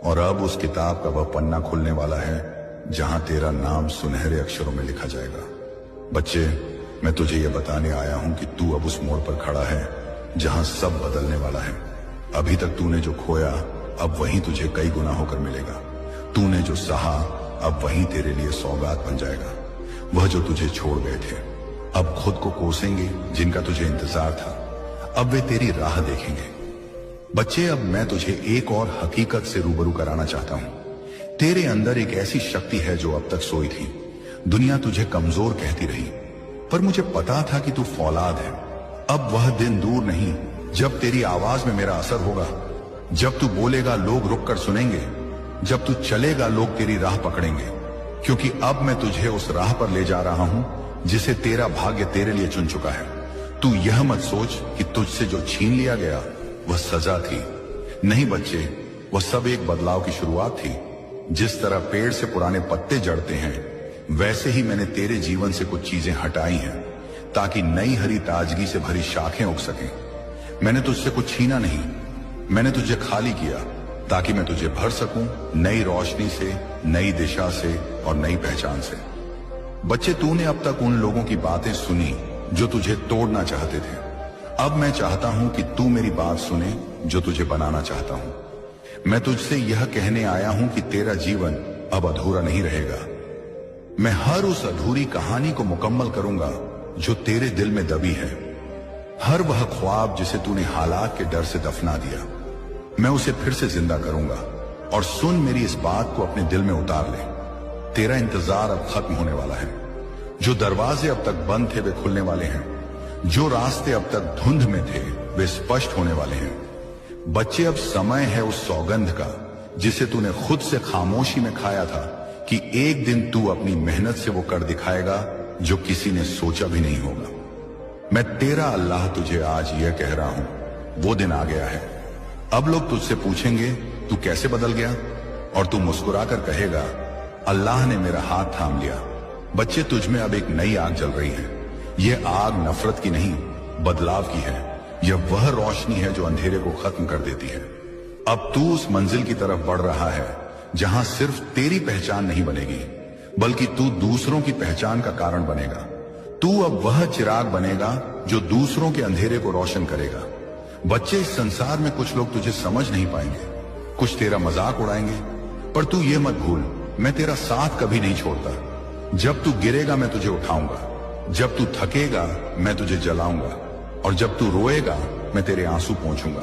और अब उस किताब का वह पन्ना खुलने वाला है जहां तेरा नाम सुनहरे अक्षरों में लिखा जाएगा। बच्चे, मैं तुझे यह बताने आया हूं कि तू अब उस मोड़ पर खड़ा है जहां सब बदलने वाला है। अभी तक तूने जो खोया अब वहीं तुझे कई गुना होकर मिलेगा। तूने जो सहा अब वहीं तेरे लिए सौगात बन जाएगा। वह जो तुझे छोड़ गए थे अब खुद को कोसेंगे, जिनका तुझे इंतजार था अब वे तेरी राह देखेंगे। बच्चे, अब मैं तुझे एक और हकीकत से रूबरू कराना चाहता हूं। तेरे अंदर एक ऐसी शक्ति है जो अब तक सोई थी। दुनिया तुझे कमजोर कहती रही, पर मुझे पता था कि तू फौलाद है। अब वह दिन दूर नहीं जब तेरी आवाज में मेरा असर होगा। जब तू बोलेगा लोग रुक कर सुनेंगे, जब तू चलेगा लोग तेरी राह पकड़ेंगे। क्योंकि अब मैं तुझे उस राह पर ले जा रहा हूं जिसे तेरा भाग्य तेरे लिए चुन चुका है। तू यह मत सोच कि तुझसे जो छीन लिया गया वह सजा थी। नहीं बच्चे, वह सब एक बदलाव की शुरुआत थी। जिस तरह पेड़ से पुराने पत्ते जड़ते हैं, वैसे ही मैंने तेरे जीवन से कुछ चीजें हटाई हैं ताकि नई हरी ताजगी से भरी शाखें उग सकें। मैंने तुझसे कुछ छीना नहीं, मैंने तुझे खाली किया ताकि मैं तुझे भर सकूं नई रोशनी से, नई दिशा से और नई पहचान से। बच्चे, तूने अब तक उन लोगों की बातें सुनी जो तुझे तोड़ना चाहते थे। अब मैं चाहता हूं कि तू मेरी बात सुने जो तुझे बनाना चाहता हूं। मैं तुझसे यह कहने आया हूं कि तेरा जीवन अब अधूरा नहीं रहेगा। मैं हर उस अधूरी कहानी को मुकम्मल करूंगा जो तेरे दिल में दबी है। हर वह ख्वाब जिसे तूने हालात के डर से दफना दिया, मैं उसे फिर से जिंदा करूंगा। और सुन, मेरी इस बात को अपने दिल में उतार ले। तेरा इंतजार अब खत्म होने वाला है। जो दरवाजे अब तक बंद थे वे खुलने वाले हैं। जो रास्ते अब तक धुंध में थे वे स्पष्ट होने वाले हैं। बच्चे, अब समय है उस सौगंध का जिसे तूने खुद से खामोशी में खाया था कि एक दिन तू अपनी मेहनत से वो कर दिखाएगा जो किसी ने सोचा भी नहीं होगा। मैं तेरा अल्लाह तुझे आज यह कह रहा हूं, वो दिन आ गया है। अब लोग तुझसे पूछेंगे तू कैसे बदल गया, और तू मुस्कुराकर कहेगा अल्लाह ने मेरा हाथ थाम लिया। बच्चे, तुझ में अब एक नई आग जल रही है। यह आग नफरत की नहीं, बदलाव की है। यह वह रोशनी है जो अंधेरे को खत्म कर देती है। अब तू उस मंजिल की तरफ बढ़ रहा है जहां सिर्फ तेरी पहचान नहीं बनेगी, बल्कि तू दूसरों की पहचान का कारण बनेगा। तू अब वह चिराग बनेगा जो दूसरों के अंधेरे को रोशन करेगा। बच्चे, इस संसार में कुछ लोग तुझे समझ नहीं पाएंगे, कुछ तेरा मजाक उड़ाएंगे, पर तू ये मत भूल, मैं तेरा साथ कभी नहीं छोड़ता। जब तू गिरेगा मैं तुझे उठाऊंगा, जब तू थकेगा मैं तुझे जलाऊंगा, और जब तू रोएगा मैं तेरे आंसू पोंछूंगा।